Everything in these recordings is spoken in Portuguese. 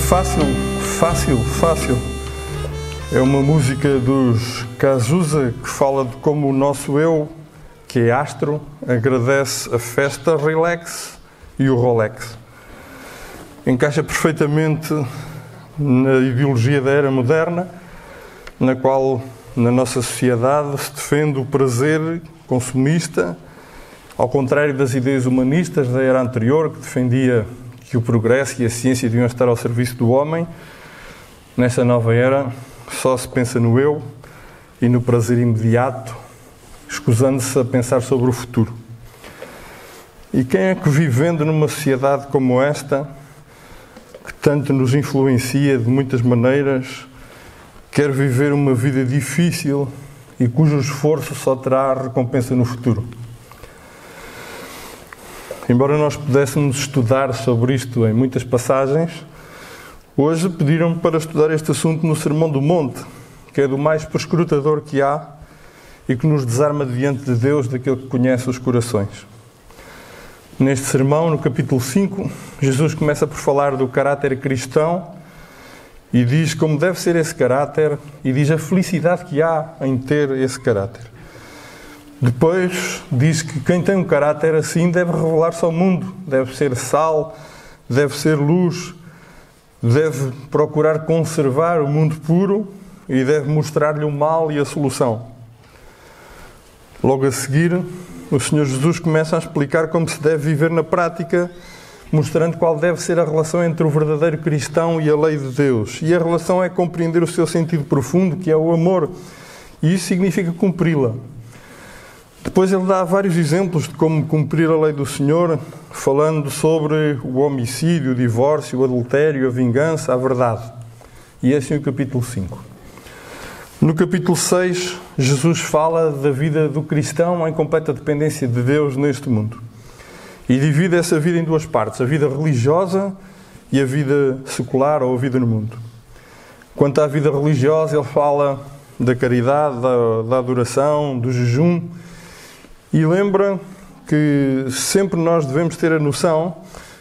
Fácil, fácil, fácil. É uma música dos Cazuza que fala de como o nosso eu, que é astro, agradece a festa, relax e o Rolex. Encaixa perfeitamente na ideologia da era moderna, na qual, na nossa sociedade, se defende o prazer consumista, ao contrário das ideias humanistas da era anterior, que defendia que o progresso e a ciência deviam estar ao serviço do homem. Nesta nova era, só se pensa no eu e no prazer imediato, escusando-se a pensar sobre o futuro. E quem é que, vivendo numa sociedade como esta, que tanto nos influencia de muitas maneiras, quer viver uma vida difícil e cujo esforço só terá recompensa no futuro? Embora nós pudéssemos estudar sobre isto em muitas passagens, hoje pediram-me para estudar este assunto no Sermão do Monte, que é do mais perscrutador que há e que nos desarma diante de Deus daquele que conhece os corações. Neste sermão, no capítulo 5, Jesus começa por falar do caráter cristão e diz como deve ser esse caráter e diz a felicidade que há em ter esse caráter. Depois diz que quem tem um caráter assim deve revelar-se ao mundo, deve ser sal, deve ser luz, deve procurar conservar o mundo puro e deve mostrar-lhe o mal e a solução. Logo a seguir, o Senhor Jesus começa a explicar como se deve viver na prática, mostrando qual deve ser a relação entre o verdadeiro cristão e a lei de Deus. E a relação é compreender o seu sentido profundo, que é o amor, e isso significa cumpri-la. Depois ele dá vários exemplos de como cumprir a lei do Senhor, falando sobre o homicídio, o divórcio, o adultério, a vingança, a verdade. E esse é o capítulo 5. No capítulo 6, Jesus fala da vida do cristão em completa dependência de Deus neste mundo. E divide essa vida em duas partes, a vida religiosa e a vida secular ou a vida no mundo. Quanto à vida religiosa, ele fala da caridade, da adoração, do jejum, e lembra que sempre nós devemos ter a noção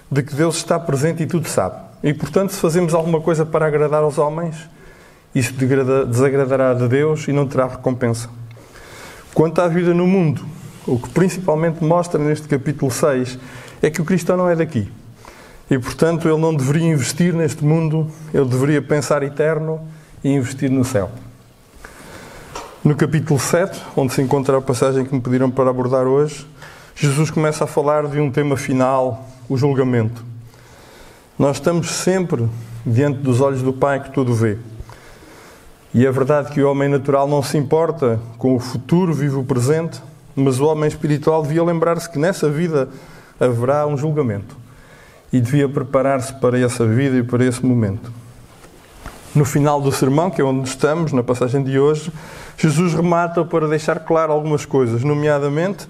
de que Deus está presente e tudo sabe. E, portanto, se fazemos alguma coisa para agradar aos homens, isso desagradará a Deus e não terá recompensa. Quanto à vida no mundo, o que principalmente mostra neste capítulo 6 é que o cristão não é daqui. E, portanto, ele não deveria investir neste mundo, ele deveria pensar eterno e investir no céu. No capítulo 7, onde se encontra a passagem que me pediram para abordar hoje, Jesus começa a falar de um tema final, o julgamento. Nós estamos sempre diante dos olhos do Pai que tudo vê. E é verdade que o homem natural não se importa com o futuro, vive o presente, mas o homem espiritual devia lembrar-se que nessa vida haverá um julgamento. E devia preparar-se para essa vida e para esse momento. No final do sermão, que é onde estamos, na passagem de hoje, Jesus remata para deixar claro algumas coisas, nomeadamente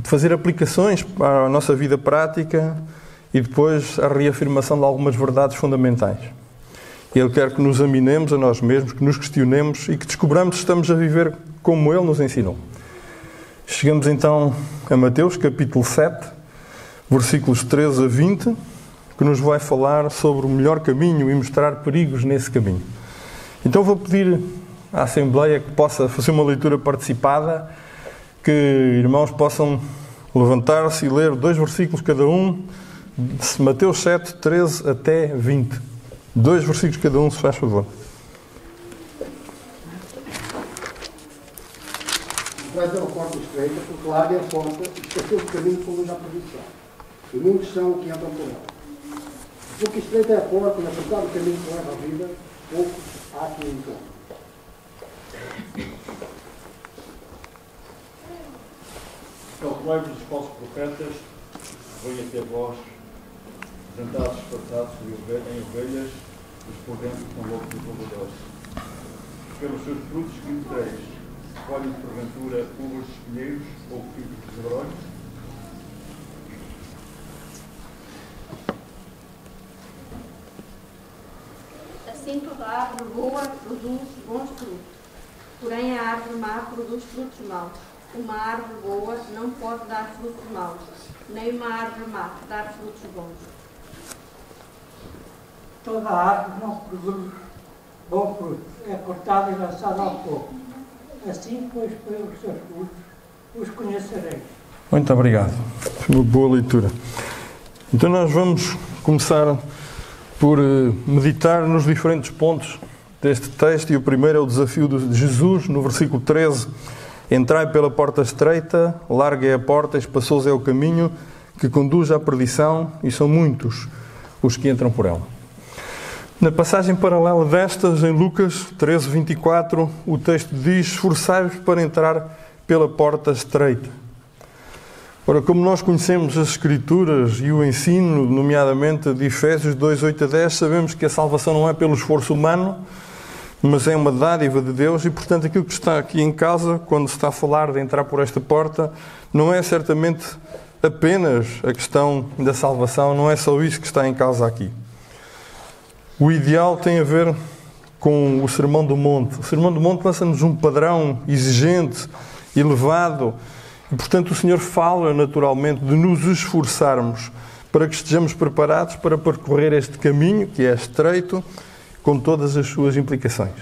fazer aplicações para a nossa vida prática e depois a reafirmação de algumas verdades fundamentais. Ele quer que nos examinemos a nós mesmos, que nos questionemos e que descobramos se estamos a viver como Ele nos ensinou. Chegamos então a Mateus, capítulo 7, versículos 13 a 20, que nos vai falar sobre o melhor caminho e mostrar perigos nesse caminho. Então vou pedir à Assembleia que possa fazer uma leitura participada, que irmãos possam levantar-se e ler 2 versículos cada um, de Mateus 7, 13 até 20. 2 versículos cada um, se faz favor. Traz uma porta estreita, porque larga a porta e esqueceu o caminho que conduz à perdição. E muitos são o que entram por ela. Porque estreita é a porta e apertado o caminho que leva à vida, poucos há que encontram. Calculai-vos os falsos profetas, vêm até vós, sentados disfarçados em ovelhas, mas por dentro são lobos e roubadores. Pelos seus frutos conhecereis, colhem porventura uvas de espinheiros ou figos de cedrões? Assim toda árvore boa produz bons frutos, porém a árvore má produz frutos maus. Uma árvore boa não pode dar frutos maus, nem uma árvore má dar frutos bons. toda a árvore não produz bom fruto, é cortada e lançada ao fogo. Assim, pois, pelos seus frutos os conhecereis. Muito obrigado. Foi uma boa leitura. Então nós vamos começar por meditar nos diferentes pontos deste texto, e o primeiro é o desafio de Jesus, no versículo 13. Entrai pela porta estreita, larga é a porta, espaçoso é o caminho que conduz à perdição, e são muitos os que entram por ela. Na passagem paralela destas, em Lucas 13, 24, o texto diz: esforçai-vos para entrar pela porta estreita. Ora, como nós conhecemos as Escrituras e o ensino, nomeadamente de Efésios 2, 8 a 10, sabemos que a salvação não é pelo esforço humano, mas é uma dádiva de Deus, e portanto aquilo que está aqui em causa, quando se está a falar de entrar por esta porta, não é certamente apenas a questão da salvação, não é só isso que está em causa aqui. O ideal tem a ver com o Sermão do Monte. O Sermão do Monte lança-nos um padrão exigente, elevado, e portanto o Senhor fala naturalmente de nos esforçarmos para que estejamos preparados para percorrer este caminho, que é estreito, com todas as suas implicações.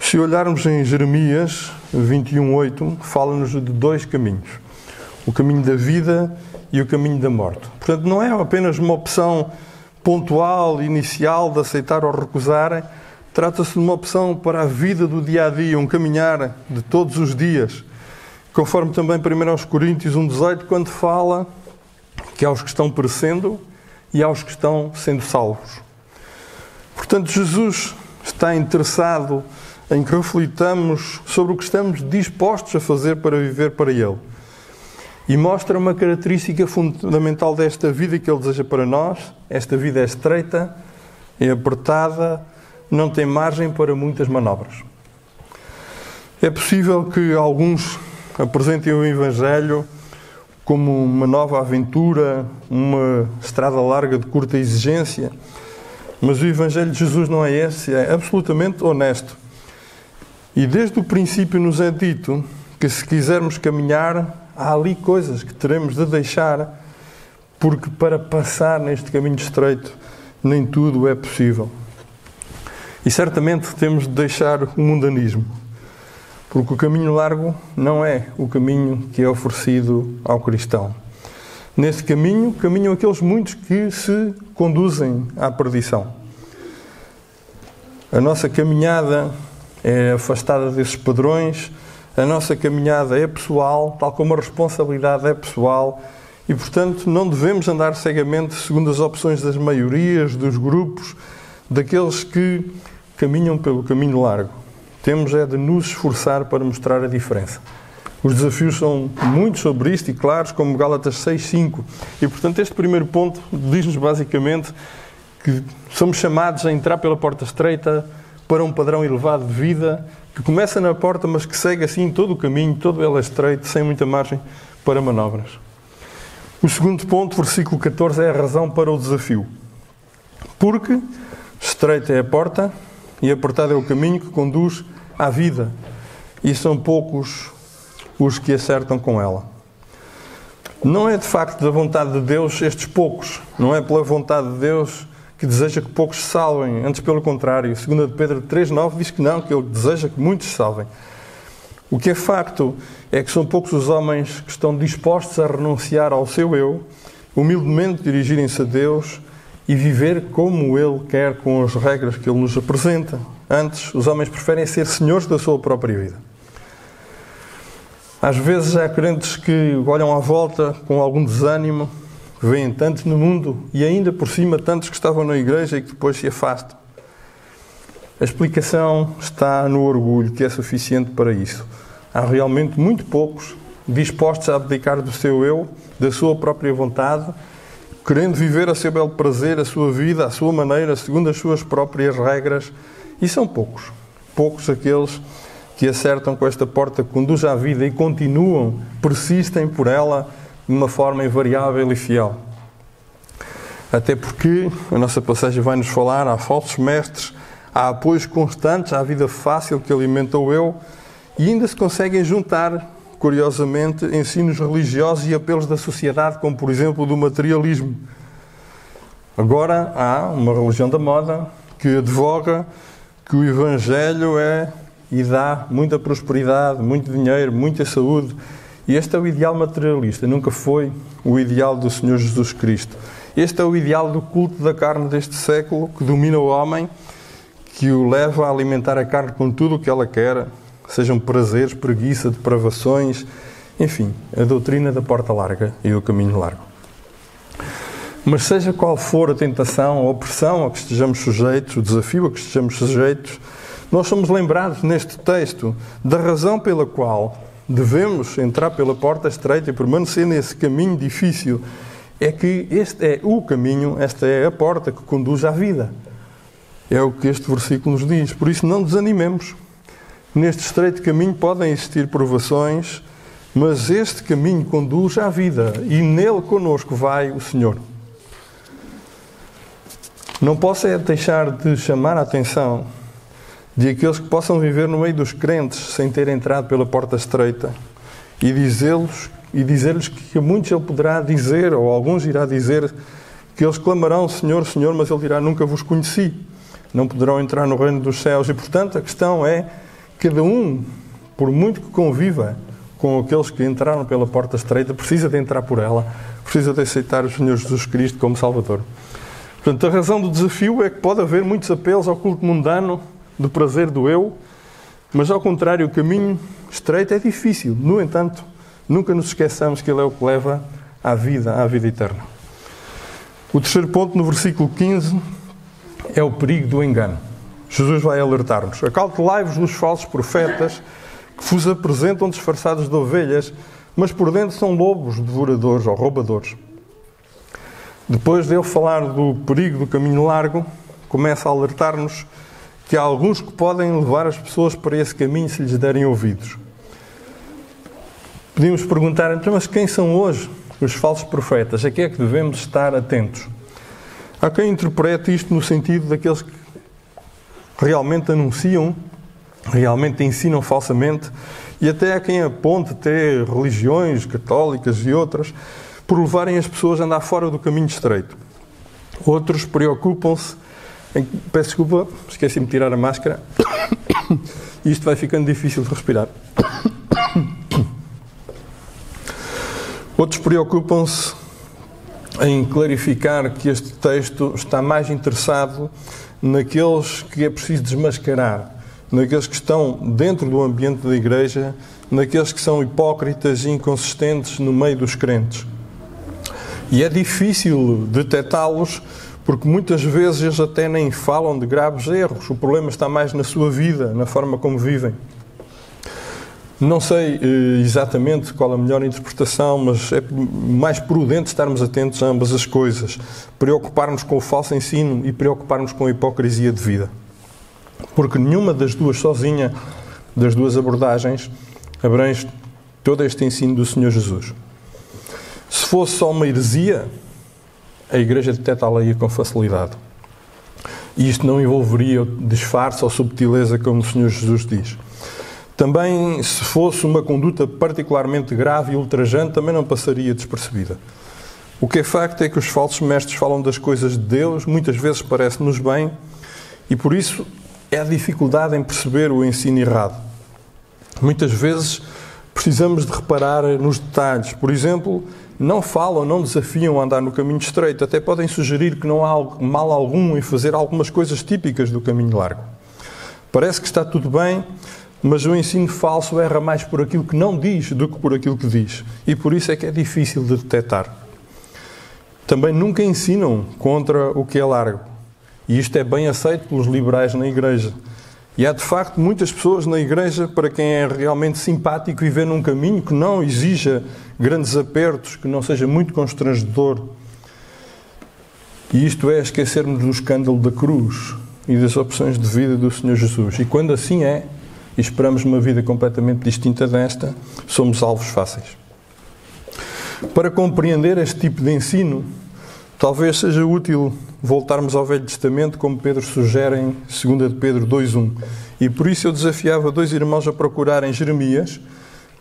Se olharmos em Jeremias 21:8, fala-nos de dois caminhos: o caminho da vida e o caminho da morte. Portanto, não é apenas uma opção pontual, inicial, de aceitar ou recusar. Trata-se de uma opção para a vida do dia-a-dia, um caminhar de todos os dias. Conforme também 1 Coríntios 1:18, quando fala que há os que estão perecendo e há os que estão sendo salvos. Portanto, Jesus está interessado em que reflitamos sobre o que estamos dispostos a fazer para viver para Ele. E mostra uma característica fundamental desta vida que Ele deseja para nós. Esta vida é estreita, é apertada, não tem margem para muitas manobras. É possível que alguns apresentem o Evangelho como uma nova aventura, uma estrada larga de curta exigência, mas o Evangelho de Jesus não é esse, é absolutamente honesto. E desde o princípio nos é dito que se quisermos caminhar, há ali coisas que teremos de deixar, porque para passar neste caminho estreito nem tudo é possível. E certamente temos de deixar o mundanismo, porque o caminho largo não é o caminho que é oferecido ao cristão. Nesse caminho, caminham aqueles muitos que se conduzem à perdição. A nossa caminhada é afastada desses padrões, a nossa caminhada é pessoal, tal como a responsabilidade é pessoal, e, portanto, não devemos andar cegamente segundo as opções das maiorias, dos grupos, daqueles que caminham pelo caminho largo. Temos é de nos esforçar para mostrar a diferença. Os desafios são muito sobre isto e claros, como Gálatas 6:5. E, portanto, este primeiro ponto diz-nos basicamente que somos chamados a entrar pela porta estreita para um padrão elevado de vida, que começa na porta, mas que segue assim todo o caminho, todo ele é estreito, sem muita margem para manobras. O segundo ponto, versículo 14, é a razão para o desafio. Porque estreita é a porta e apertado é o caminho que conduz à vida, e são poucos os que acertam com ela. Não é de facto da vontade de Deus estes poucos, não é pela vontade de Deus que deseja que poucos se salvem, antes pelo contrário. 2 de Pedro 3:9 diz que não, que Ele deseja que muitos se salvem. O que é facto é que são poucos os homens que estão dispostos a renunciar ao seu eu, humildemente dirigirem-se a Deus e viver como Ele quer, com as regras que Ele nos apresenta. Antes, os homens preferem ser senhores da sua própria vida. Às vezes há crentes que olham à volta com algum desânimo, que veem tantos no mundo e ainda por cima tantos que estavam na igreja e que depois se afastam. A explicação está no orgulho, que é suficiente para isso. Há realmente muito poucos dispostos a abdicar do seu eu, da sua própria vontade, querendo viver a seu belo prazer, a sua vida, à sua maneira, segundo as suas próprias regras. E são poucos. Poucos aqueles que acertam com esta porta que conduz à vida e continuam, persistem por ela de uma forma invariável e fiel. Até porque a nossa passagem vai nos falar, há falsos mestres, há apoios constantes à vida fácil que alimenta o eu, e ainda se conseguem juntar, curiosamente, ensinos religiosos e apelos da sociedade, como por exemplo do materialismo. Agora há uma religião da moda que advoga que o Evangelho é e dá muita prosperidade, muito dinheiro, muita saúde. E este é o ideal materialista, nunca foi o ideal do Senhor Jesus Cristo. Este é o ideal do culto da carne deste século, que domina o homem, que o leva a alimentar a carne com tudo o que ela quer, sejam prazeres, preguiça, depravações, enfim, a doutrina da porta larga e do caminho largo. Mas seja qual for a tentação, a opressão a que estejamos sujeitos, o desafio a que estejamos sujeitos, nós somos lembrados neste texto da razão pela qual devemos entrar pela porta estreita e permanecer nesse caminho difícil. É que este é o caminho, esta é a porta que conduz à vida. É o que este versículo nos diz. Por isso não desanimemos. Neste estreito caminho podem existir provações, mas este caminho conduz à vida e nele connosco vai o Senhor. Não posso é deixar de chamar a atenção de aqueles que possam viver no meio dos crentes sem ter entrado pela porta estreita e dizer-lhes que a muitos ele poderá dizer, ou alguns irá dizer, que eles clamarão Senhor, Senhor, mas ele dirá nunca vos conheci. Não poderão entrar no reino dos céus. E, portanto, a questão é, cada um, por muito que conviva com aqueles que entraram pela porta estreita, precisa de entrar por ela, precisa de aceitar o Senhor Jesus Cristo como Salvador. Portanto, a razão do desafio é que pode haver muitos apelos ao culto mundano, do prazer do eu, mas ao contrário, o caminho estreito é difícil. No entanto, nunca nos esqueçamos que ele é o que leva à vida eterna. O terceiro ponto, no versículo 15, é o perigo do engano. Jesus vai alertar-nos. Acautelai-vos dos falsos profetas que vos apresentam disfarçados de ovelhas, mas por dentro são lobos devoradores ou roubadores. Depois de ele falar do perigo do caminho largo, começa a alertar-nos que há alguns que podem levar as pessoas para esse caminho se lhes derem ouvidos. Podíamos perguntar, então, mas quem são hoje os falsos profetas? A que é que devemos estar atentos? Há quem interprete isto no sentido daqueles que realmente anunciam, realmente ensinam falsamente, e até há quem aponte até religiões católicas e outras por levarem as pessoas a andar fora do caminho estreito. Outros preocupam-se peço desculpa, esqueci-me de tirar a máscara. Isto vai ficando difícil de respirar. Outros preocupam-se em clarificar que este texto está mais interessado naqueles que é preciso desmascarar, naqueles que estão dentro do ambiente da igreja, naqueles que são hipócritas e inconsistentes no meio dos crentes. E é difícil detectá-los porque muitas vezes eles até nem falam de graves erros. O problema está mais na sua vida, na forma como vivem. Não sei exatamente qual a melhor interpretação, mas é mais prudente estarmos atentos a ambas as coisas. Preocupar-nos com o falso ensino e preocupar-nos com a hipocrisia de vida. Porque nenhuma das duas sozinha, das duas abordagens, abrange todo este ensino do Senhor Jesus. Se fosse só uma heresia, a Igreja detectá-la com facilidade. E isto não envolveria disfarce ou subtileza, como o Senhor Jesus diz. Também, se fosse uma conduta particularmente grave e ultrajante, também não passaria despercebida. O que é facto é que os falsos mestres falam das coisas de Deus, muitas vezes parece-nos bem, e por isso é a dificuldade em perceber o ensino errado. Muitas vezes precisamos de reparar nos detalhes. Por exemplo, não falam, não desafiam a andar no caminho estreito. Até podem sugerir que não há mal algum em fazer algumas coisas típicas do caminho largo. Parece que está tudo bem, mas o ensino falso erra mais por aquilo que não diz do que por aquilo que diz. E por isso é que é difícil de detectar. Também nunca ensinam contra o que é largo. E isto é bem aceito pelos liberais na Igreja. E há de facto muitas pessoas na Igreja para quem é realmente simpático viver num caminho que não exija grandes apertos, que não seja muito constrangedor. E isto é esquecermos do escândalo da cruz e das opções de vida do Senhor Jesus. E quando assim é, e esperamos uma vida completamente distinta desta, somos alvos fáceis. Para compreender este tipo de ensino, talvez seja útil voltarmos ao Velho Testamento, como Pedro sugere em 2 de Pedro 2:1. E por isso eu desafiava dois irmãos a procurarem Jeremias,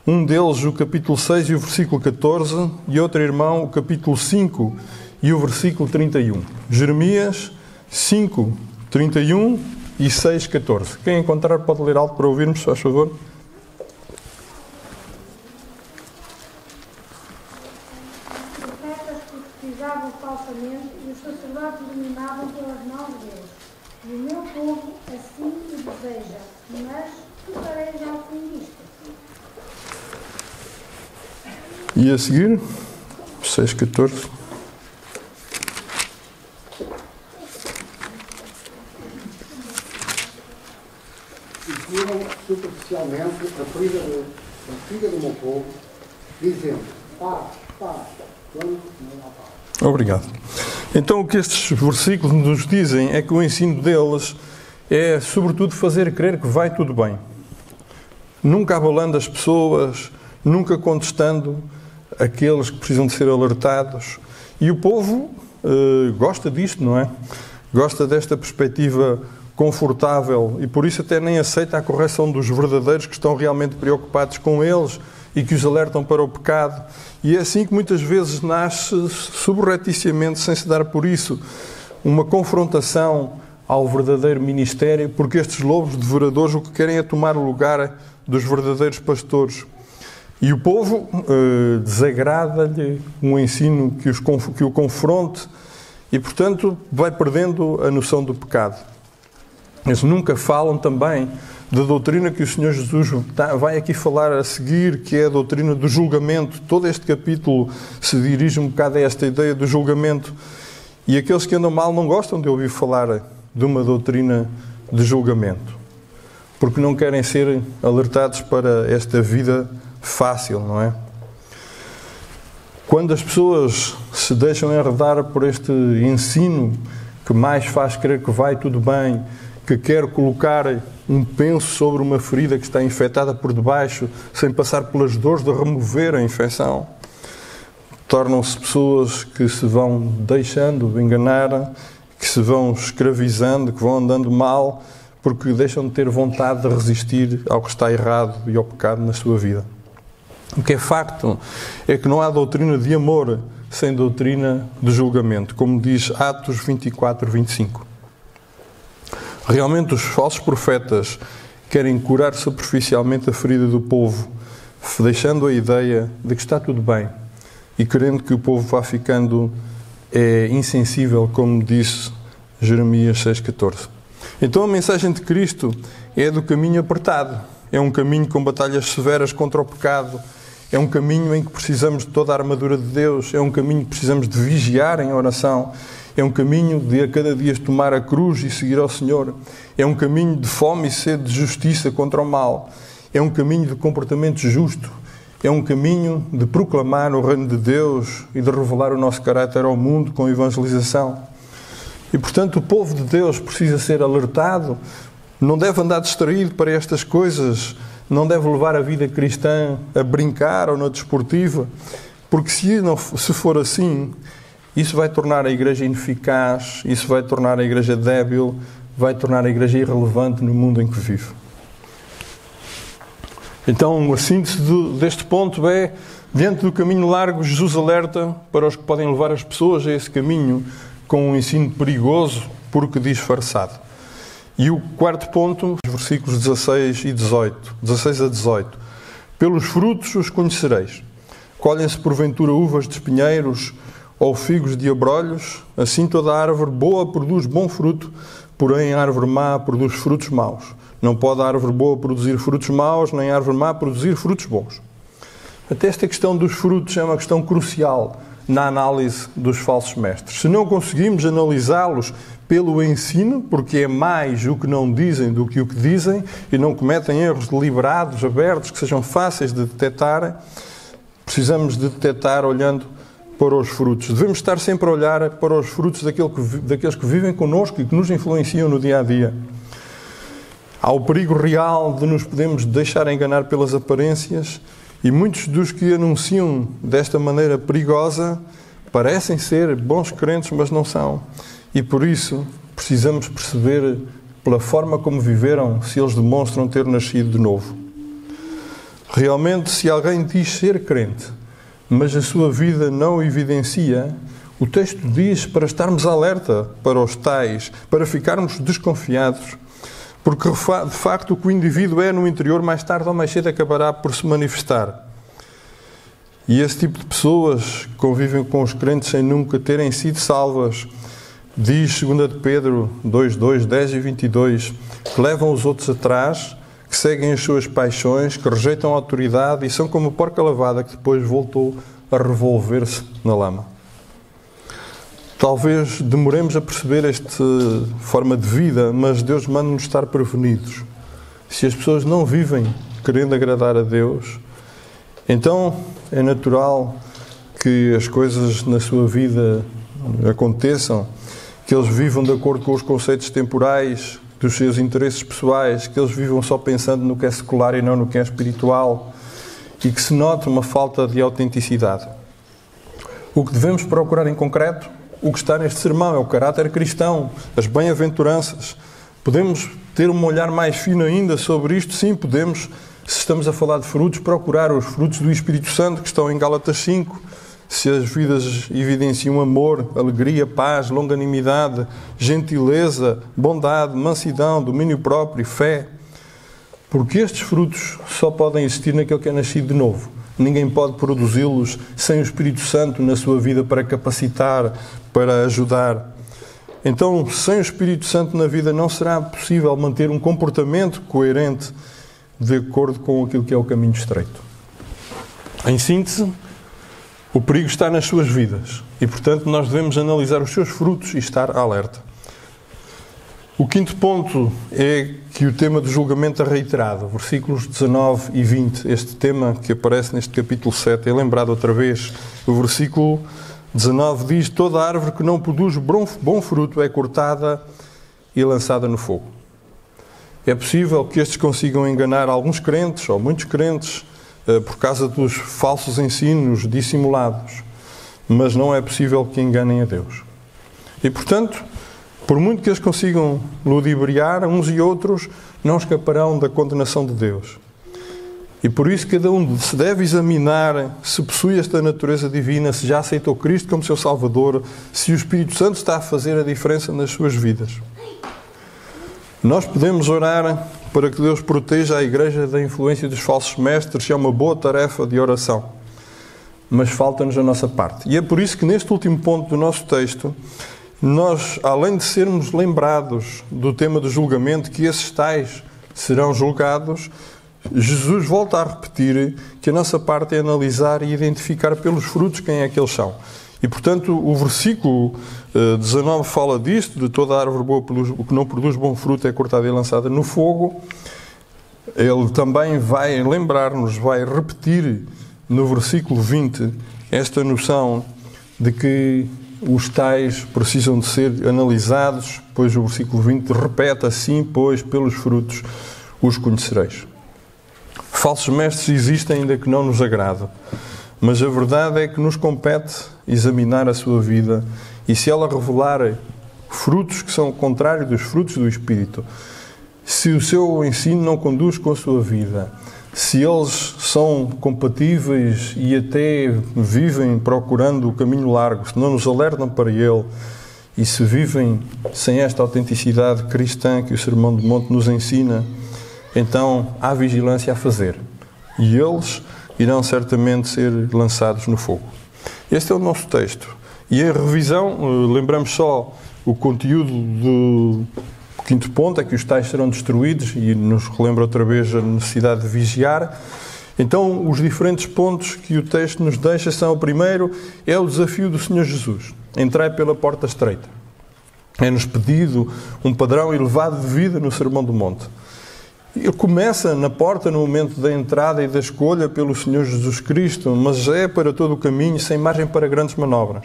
um deles o capítulo 6 e o versículo 14, e outro irmão o capítulo 5 e o versículo 31. Jeremias 5, 31 e 6, 14. Quem encontrar pode ler alto para ouvirmos, se faz favor. Os profetas profetizavam falsamente e os sacerdotes dominavam pelas mãos deles. E o meu povo assim o deseja, mas que fareis ao fim disto? E a seguir, 6, 14. E curam superficialmente a filha do meu povo, dizendo: paz, paz, quando não há paz. Obrigado. Então, o que estes versículos nos dizem é que o ensino deles é, sobretudo, fazer crer que vai tudo bem. Nunca abalando as pessoas, nunca contestando aqueles que precisam de ser alertados. E o povo gosta disto, não é? Gosta desta perspectiva confortável e por isso até nem aceita a correção dos verdadeiros que estão realmente preocupados com eles e que os alertam para o pecado. E é assim que muitas vezes nasce, subrepticiamente, sem se dar por isso, uma confrontação ao verdadeiro ministério, porque estes lobos devoradores o que querem é tomar o lugar dos verdadeiros pastores. E o povo desagrada-lhe um ensino que o confronte e, portanto, vai perdendo a noção do pecado. Eles nunca falam também da doutrina que o Senhor Jesus vai aqui falar a seguir, que é a doutrina do julgamento. Todo este capítulo se dirige um bocado a esta ideia do julgamento. E aqueles que andam mal não gostam de ouvir falar de uma doutrina de julgamento, porque não querem ser alertados para esta vida fácil, não é? Quando as pessoas se deixam enredar por este ensino que mais faz crer que vai tudo bem, que quer colocar um penso sobre uma ferida que está infectada por debaixo, sem passar pelas dores de remover a infecção, tornam-se pessoas que se vão deixando enganar, que se vão escravizando, que vão andando mal, porque deixam de ter vontade de resistir ao que está errado e ao pecado na sua vida. O que é facto é que não há doutrina de amor sem doutrina de julgamento, como diz Atos 24, 25. Realmente os falsos profetas querem curar superficialmente a ferida do povo, deixando a ideia de que está tudo bem e querendo que o povo vá ficando insensível, como disse Jeremias 6,14. Então a mensagem de Cristo é do caminho apertado, é um caminho com batalhas severas contra o pecado, é um caminho em que precisamos de toda a armadura de Deus, é um caminho que precisamos de vigiar em oração, é um caminho de a cada dia tomar a cruz e seguir ao Senhor, é um caminho de fome e sede de justiça contra o mal, é um caminho de comportamento justo, é um caminho de proclamar o reino de Deus e de revelar o nosso caráter ao mundo com evangelização. E, portanto, o povo de Deus precisa ser alertado, não deve andar distraído para estas coisas, não deve levar a vida cristã a brincar ou na desportiva, porque se for assim, isso vai tornar a igreja ineficaz, isso vai tornar a igreja débil, vai tornar a igreja irrelevante no mundo em que vive. Então, a síntese deste ponto é, diante do caminho largo, Jesus alerta para os que podem levar as pessoas a esse caminho com um ensino perigoso, porque disfarçado. E o quarto ponto, os versículos 16 e 18, 16 a 18. Pelos frutos os conhecereis. Colhem-se porventura uvas de espinheiros ou figos de abrolhos? Assim toda árvore boa produz bom fruto, porém a árvore má produz frutos maus. Não pode a árvore boa produzir frutos maus, nem a árvore má produzir frutos bons. Até esta questão dos frutos é uma questão crucial na análise dos falsos mestres. Se não conseguimos analisá-los pelo ensino, porque é mais o que não dizem do que o que dizem, e não cometem erros deliberados, abertos, que sejam fáceis de detectar, precisamos de detectar olhando para os frutos. Devemos estar sempre a olhar para os frutos daqueles que vivem connosco e que nos influenciam no dia a dia. Há o perigo real de nos podermos deixar enganar pelas aparências, e muitos dos que anunciam desta maneira perigosa parecem ser bons crentes, mas não são. E por isso precisamos perceber pela forma como viveram se eles demonstram ter nascido de novo. Realmente, se alguém diz ser crente, mas a sua vida não o evidencia, O texto diz para estarmos alerta para os tais, para ficarmos desconfiados, porque de facto o que o indivíduo é no interior, mais tarde ou mais cedo acabará por se manifestar. E esse tipo de pessoas convivem com os crentes sem nunca terem sido salvas. Diz 2 de Pedro 2:2, 10 e 22, que levam os outros atrás, que seguem as suas paixões, que rejeitam a autoridade e são como porca lavada que depois voltou a revolver-se na lama. Talvez demoremos a perceber esta forma de vida, mas Deus manda-nos estar prevenidos. Se as pessoas não vivem querendo agradar a Deus, então é natural que as coisas na sua vida aconteçam, que eles vivam de acordo com os conceitos temporais dos seus interesses pessoais, que eles vivam só pensando no que é secular e não no que é espiritual, e que se note uma falta de autenticidade. O que devemos procurar em concreto, o que está neste sermão, é o caráter cristão, as bem-aventuranças. Podemos ter um olhar mais fino ainda sobre isto? Sim, podemos. Se estamos a falar de frutos, procurar os frutos do Espírito Santo, que estão em Gálatas 5. Se as vidas evidenciam amor, alegria, paz, longanimidade, gentileza, bondade, mansidão, domínio próprio, fé. Porque estes frutos só podem existir naquele que é nascido de novo. Ninguém pode produzi-los sem o Espírito Santo na sua vida para capacitar, para ajudar. Então, sem o Espírito Santo na vida não será possível manter um comportamento coerente de acordo com aquilo que é o caminho estreito. Em síntese, o perigo está nas suas vidas e, portanto, nós devemos analisar os seus frutos e estar alerta. O quinto ponto é que o tema do julgamento é reiterado. Versículos 19 e 20, este tema que aparece neste capítulo 7, é lembrado outra vez. O versículo 19 diz: toda árvore que não produz bom fruto é cortada e lançada no fogo. É possível que estes consigam enganar alguns crentes, ou muitos crentes, por causa dos falsos ensinos dissimulados. Mas não é possível que enganem a Deus. E, portanto, por muito que eles consigam ludibriar uns e outros, não escaparão da condenação de Deus. E por isso cada um se deve examinar se possui esta natureza divina, se já aceitou Cristo como seu Salvador, se o Espírito Santo está a fazer a diferença nas suas vidas. Nós podemos orar para que Deus proteja a Igreja da influência dos falsos mestres, é uma boa tarefa de oração. Mas falta-nos a nossa parte. E é por isso que neste último ponto do nosso texto, nós, além de sermos lembrados do tema do julgamento, que esses tais serão julgados, Jesus volta a repetir que a nossa parte é analisar e identificar pelos frutos quem é que eles são. E, portanto, o versículo 19 fala disto, de toda árvore boa o que não produz bom fruto é cortada e lançada no fogo. Ele também vai lembrar-nos, vai repetir no versículo 20 esta noção de que os tais precisam de ser analisados, pois o versículo 20 repete assim, pois pelos frutos os conhecereis. Falsos mestres existem ainda que não nos agradam, mas a verdade é que nos compete examinar a sua vida e se ela revelar frutos que são o contrário dos frutos do Espírito, se o seu ensino não conduz com a sua vida, se eles são compatíveis e até vivem procurando o caminho largo, se não nos alertam para ele e se vivem sem esta autenticidade cristã que o Sermão do Monte nos ensina, então há vigilância a fazer e eles irão certamente ser lançados no fogo. Este é o nosso texto. E em revisão, lembramos só o conteúdo do quinto ponto, é que os tais serão destruídos, e nos relembra outra vez a necessidade de vigiar. Então, os diferentes pontos que o texto nos deixa são: o primeiro é o desafio do Senhor Jesus. Entrai pela porta estreita. É-nos pedido um padrão elevado de vida no Sermão do Monte. Ele começa na porta, no momento da entrada e da escolha pelo Senhor Jesus Cristo, mas é para todo o caminho, sem margem para grandes manobras.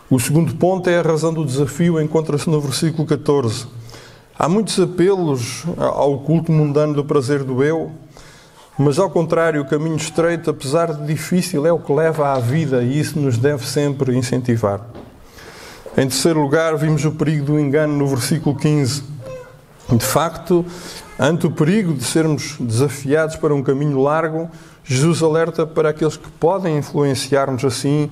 O segundo ponto é a razão do desafio, encontra-se no versículo 14. Há muitos apelos ao culto mundano do prazer do eu, mas ao contrário, o caminho estreito, apesar de difícil, é o que leva à vida e isso nos deve sempre incentivar. Em terceiro lugar, vimos o perigo do engano no versículo 15. De facto, ante o perigo de sermos desafiados para um caminho largo, Jesus alerta para aqueles que podem influenciar-nos assim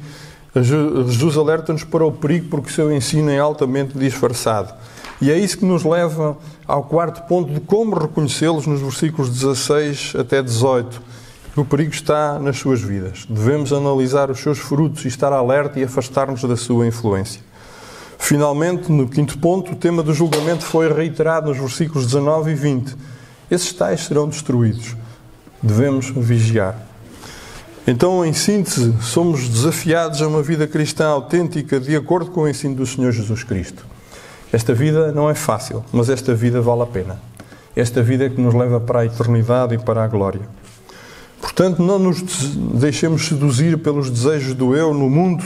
Jesus alerta-nos para o perigo porque o seu ensino é altamente disfarçado. E é isso que nos leva ao quarto ponto de como reconhecê-los nos versículos 16 até 18. O perigo está nas suas vidas. Devemos analisar os seus frutos e estar alerta e afastar-nos da sua influência. Finalmente, no quinto ponto, o tema do julgamento foi reiterado nos versículos 19 e 20. Esses tais serão destruídos. Devemos vigiar. Então, em síntese, somos desafiados a uma vida cristã autêntica de acordo com o ensino do Senhor Jesus Cristo. Esta vida não é fácil, mas esta vida vale a pena. Esta vida é que nos leva para a eternidade e para a glória. Portanto, não nos deixemos seduzir pelos desejos do eu no mundo,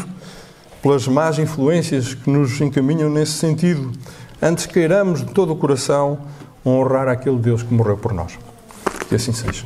pelas más influências que nos encaminham nesse sentido. Antes queiramos de todo o coração honrar aquele Deus que morreu por nós. Que assim seja.